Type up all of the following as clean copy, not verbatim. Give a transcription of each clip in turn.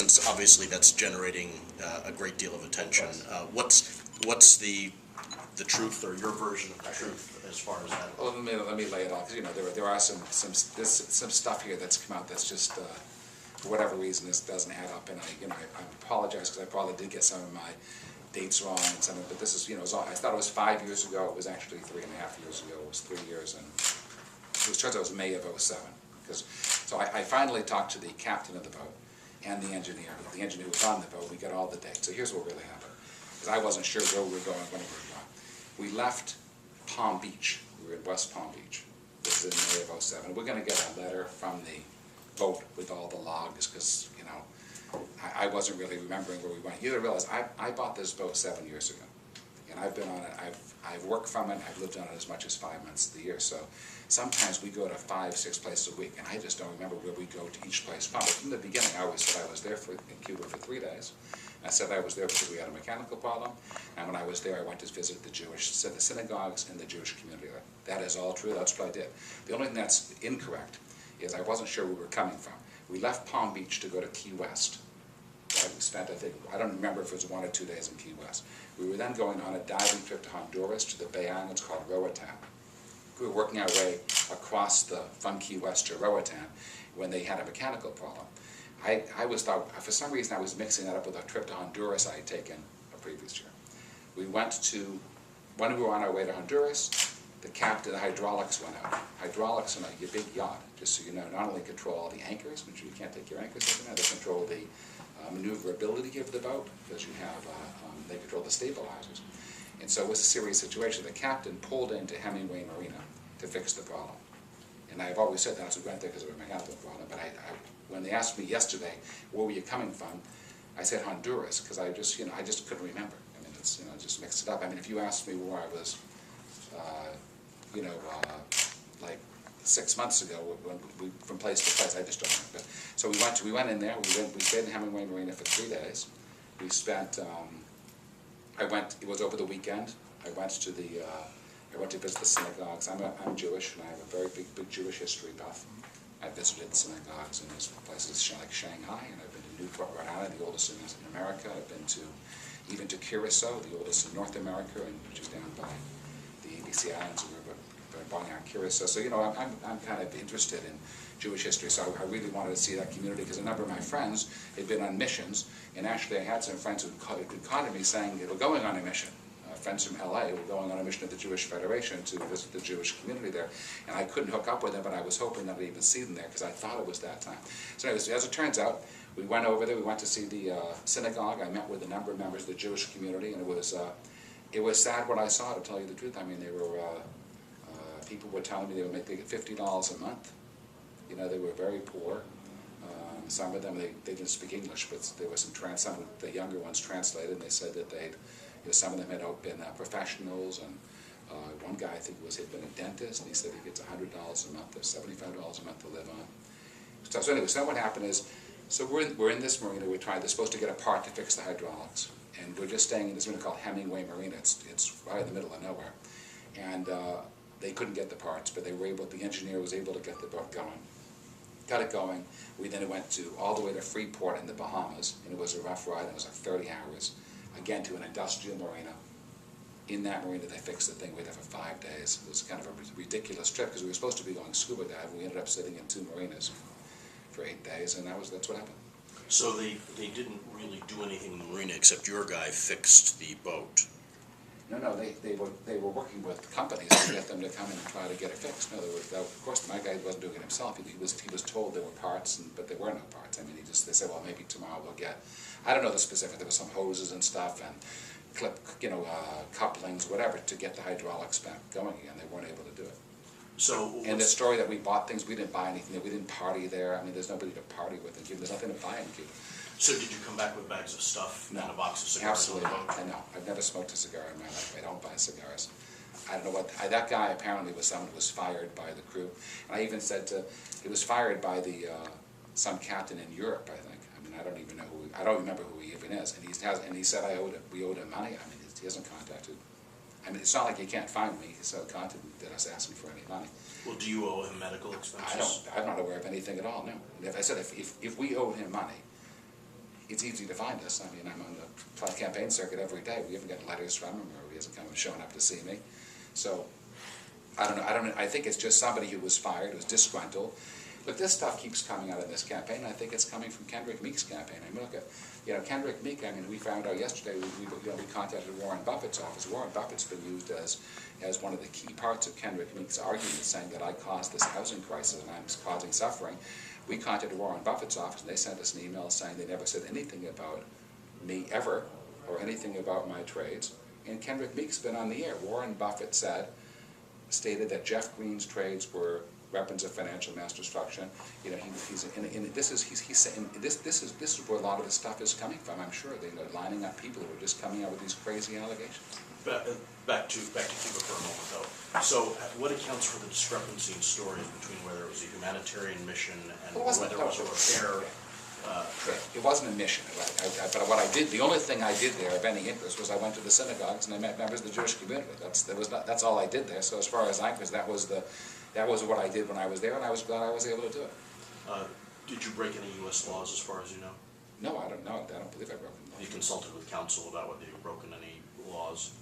since obviously that's generating a great deal of attention, what's the truth, or your version of the truth as far as that? Well, let me lay it out, because there are some stuff here that's come out that's just for whatever reason this doesn't add up, and I apologize because I probably did get some of my dates wrong and some of, but this is I thought it was 5 years ago. It was actually 3.5 years ago. It was 3 years, and it turns out it was May of '07. So I finally talked to the captain of the boat and the engineer who was on the boat. We got all the dates. So here's what really happened, because I wasn't sure where we were going, when we were going. We left Palm Beach. We were in West Palm Beach. This is in May of '07. We're going to get a letter from the boat with all the logs, because I wasn't really remembering where we went. You gotta realize I bought this boat 7 years ago, and I've been on it. I've worked from it. I've lived on it as much as 5 months of the year. So sometimes we go to 5, 6 places a week, and I just don't remember where we go to each place from. But from the beginning, I always said I was there in Cuba for 3 days. I said I was there because we had a mechanical problem, and when I was there, I went to visit the synagogues and the Jewish community there. That is all true. That's what I did. The only thing that's incorrect is I wasn't sure where we were coming from. We left Palm Beach to go to Key West. Right? We spent, I don't remember if it was 1 or 2 days in Key West. We were then going on a diving trip to Honduras, to the Bay Islands called Roatan. We were working our way across from Key West to Roatan when they had a mechanical problem. I thought, for some reason, I was mixing that up with a trip to Honduras I had taken a previous year. We went to, when we were on our way to Honduras, the captain, the hydraulics went out. Hydraulics on a big yacht, just so you know, not only control all the anchors, make sure you can't take your anchors over there, they control the maneuverability of the boat, because you have, they control the stabilizers. And so it was a serious situation. The captain pulled into Hemingway Marina to fix the problem. And I've always said that, so we went there because of a mechanical problem, but when they asked me yesterday, where were you coming from, I said Honduras, because I just couldn't remember. I mean, it's, just mixed it up. I mean, if you asked me where I was, like 6 months ago, when we from place to place, I just don't remember. So we went in there. We stayed in Hemingway Marina for 3 days. We spent. It was over the weekend. I went to visit the synagogues. I'm Jewish, and I have a very big Jewish history buff. I visited synagogues in places like Shanghai, and I've been to Newport, Rhode Island, the oldest in America. I've been even to Curacao, the oldest in North America, and which is down by the ABC Islands. We were buying out Curacao. So I'm kind of interested in Jewish history. So I really wanted to see that community, because a number of my friends had been on missions, and actually I had some friends who contacted me saying they were going on a mission. Friends from LA were going on a mission at the Jewish Federation to visit the Jewish community there, and I couldn't hook up with them, but I was hoping that I'd even see them there, because I thought it was that time. So anyways, as it turns out, we went over there. We went to see the synagogue. I met with a number of members of the Jewish community, and it was sad what I saw, to tell you the truth. I mean, they were people were telling me they get $50 a month. They were very poor. Some of them they didn't speak English, but there was some of the younger ones translated, and they said that some of them had been professionals, and one guy, I think, had been a dentist, and he said he gets $100 a month or $75 a month to live on. So anyway, so what happened is, so we're in this marina. They're supposed to get a part to fix the hydraulics, and we're just staying in this marina called Hemingway Marina. It's right in the middle of nowhere, and they couldn't get the parts, but the engineer was able to get the boat going. Got it going. We then went all the way to Freeport in the Bahamas, and it was a rough ride. It was like 30 hours, again to an industrial marina. In that marina, they fixed the thing. We were there for 5 days. It was kind of a ridiculous trip, because we were supposed to be going scuba diving. We ended up sitting in 2 marinas for 8 days, and that's what happened. So they didn't really do anything in the marina, except your guy fixed the boat. No, they were working with companies to get them to come in and try to get it fixed. No, of course, my guy wasn't doing it himself. He was told there were parts, but there were no parts. I mean, they said, well, maybe tomorrow we'll get. I don't know the specific. There were some hoses and stuff and couplings, whatever, to get the hydraulics back going again. They weren't able to do it. So. And the story that we bought things, we didn't buy anything. We didn't party there. I mean, there's nobody to party with in Cuba. There's nothing to buy in Cuba. So did you come back with bags of stuff and a box of cigars? Absolutely not. I know. I've never smoked a cigar in my life. I don't buy cigars. I don't know what. That guy apparently was someone who was fired by the crew. And I even said he was fired by some captain in Europe, I think. I mean, I don't even know who. I don't remember who he even is. And he said we owed him money. I mean, he hasn't contacted. I mean, it's not like he can't find me. He's contacted us asking for any money. Well, do you owe him medical expenses? I'm not aware of anything at all. No. If I said if we owed him money, it's easy to find us. I mean, I'm on the campaign circuit every day. We haven't got letters from him, or he hasn't come and shown up to see me. So, I don't know. I think it's just somebody who was fired, who was disgruntled. Look, this stuff keeps coming out in this campaign, and I think it's coming from Kendrick Meek's campaign. I mean, look at, Kendrick Meek, I mean, we found out yesterday, we contacted Warren Buffett's office. Warren Buffett's been used as one of the key parts of Kendrick Meek's argument, saying that I caused this housing crisis and I'm causing suffering. We contacted Warren Buffett's office, and they sent us an email saying they never said anything about me ever, or anything about my trades. And Kendrick Meek's been on the air. Warren Buffett stated that Jeff Greene's trades were weapons of financial mass destruction. This is where a lot of the stuff is coming from. I'm sure they're lining up people who are just coming out with these crazy allegations. Back to Cuba for a moment, though. So, what accounts for the discrepancy in stories between whether it was a humanitarian mission and whether it was a repair? It wasn't a mission, but what I did, the only thing I did there of any interest was I went to the synagogues and I met members of the Jewish community. That's all I did there. So as far as I'm concerned, that was what I did when I was there, and I was glad I was able to do it. Did you break any U.S. laws, as far as you know? No, I don't know. I don't believe I broke them. Have you consulted with counsel about whether you've broken any laws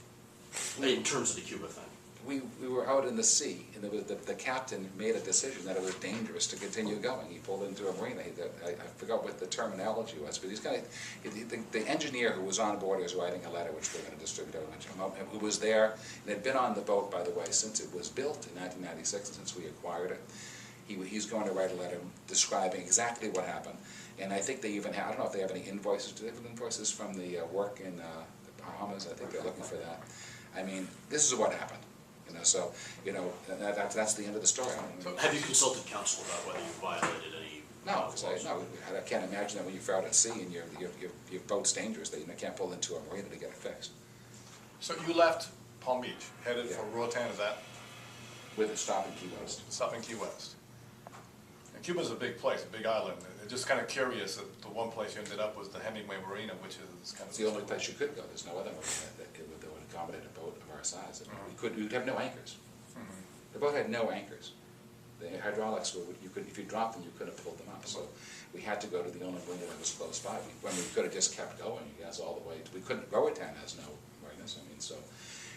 in terms of the Cuba thing? We were out in the sea, and the captain made a decision that it was dangerous to continue going. He pulled into a marina. I forgot what the terminology was, but the engineer who was on board was writing a letter, which we're going to distribute over, who was there and had been on the boat, by the way, since it was built in 1996, and since we acquired it. He's going to write a letter describing exactly what happened. And I think they even have, I don't know if they have any invoices. Do they have invoices from the work in the Bahamas? I think they're looking for that. I mean, this is what happened. That's the end of the story. So have you consulted counsel about whether you violated any? No, because I can't imagine that when you're out at sea and your boat's dangerous, that you can't pull into a marina to get it fixed. So you left Palm Beach, headed for Roatan, is that? With a stop in Key West. Stop in Key West. And Cuba's a big place, a big island. It's just kind of curious that the one place you ended up was the Hemingway Marina, which is kind of... It's the only place you could go. There's no other marina that would accommodate a boat of our size. We'd have no anchors. The boat had no anchors. The hydraulics were, if you dropped them, you couldn't have pulled them up. So we had to go to the only marina that was close by. When we could have just kept going, all the way. We couldn't. Roatan has no marinas. So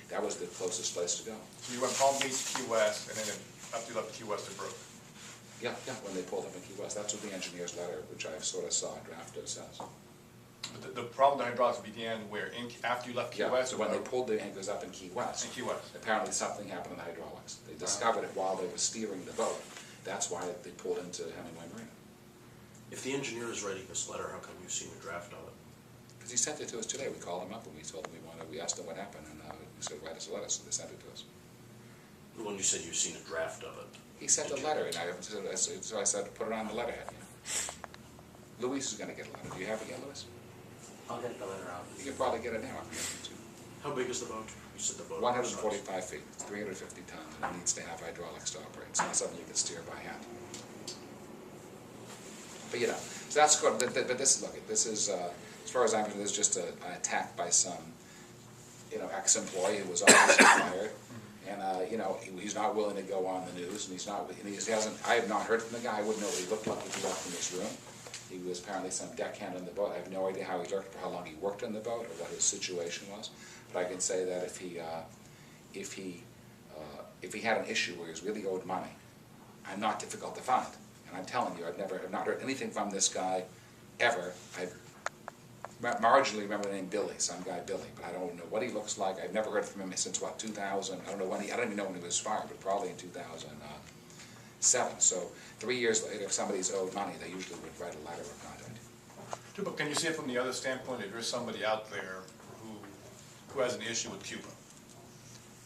that was the closest place to go. So you went Palm Beach, Key West, and then after you left Key West, it broke. Yeah, when they pulled up in Key West. That's what the engineer's letter, which I sort of saw drafted, says. But the problem with the hydraulics began where? After you left Key West? So when they pulled the anchors up in Key West, apparently something happened in the hydraulics. They discovered it while they were steering the boat. That's why they pulled into Hemingway Marina. If the engineer is writing this letter, how come you've seen a draft of it? Because he sent it to us today. We called him up and we told him we asked him what happened, and we said, write us a letter, so they sent it to us. When you said you've seen a draft of it? He sent a letter, and so I said, put it on the letterhead. Luis is going to get a letter. Do you have it yet, Luis? I'll get the letter out. You can probably get it now. How big is the boat? You said the boat. 145 feet. It's 350 tons, and it needs to have hydraulics to operate. It's not something you can steer by hand. But so that's good. But this is as far as I'm concerned, this is just an attack by some ex-employee who was obviously fired. And he's not willing to go on the news, and he hasn't. I have not heard from the guy. I wouldn't know what he looked like if he walked in this room. He was apparently some deckhand on the boat. I have no idea how he worked, how long he worked on the boat, or what his situation was. But I can say that if he had an issue where he was really owed money, I'm not difficult to find. And I'm telling you, I've not heard anything from this guy ever. I've marginally remember the name Billy, some guy Billy, but I don't know what he looks like. I've never heard from him since 2000. I don't even know when he was fired, but probably in 2007. So 3 years later, if somebody's owed money, they usually would write a letter of contact. But can you see it from the other standpoint? If there's somebody out there who has an issue with Cuba,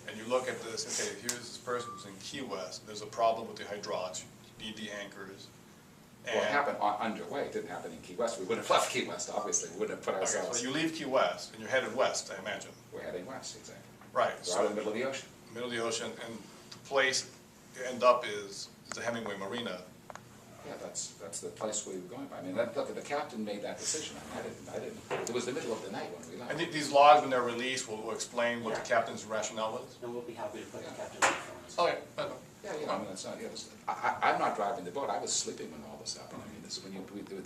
and you look at this, okay, here's this person who's in Key West, there's a problem with the hydraulics, you need the anchors. Well, it happened underway. It didn't happen in Key West. We wouldn't have left Key West, obviously. We wouldn't have put ourselves... Okay, so you leave Key West, and you're headed west, I imagine. We're heading west, exactly. Right. We're out in the middle of the ocean. Middle of the ocean, and the place you end up is the Hemingway Marina. Yeah, that's the place we were going by. I mean, look, the captain made that decision. I didn't. It was the middle of the night when we left. And these logs, when they're released, will explain what the captain's rationale was? And we'll be happy to put the captain on the phone. Okay. Yeah, I mean, it's not. I'm not driving the boat. I was sleeping when all this happened. I mean, this is when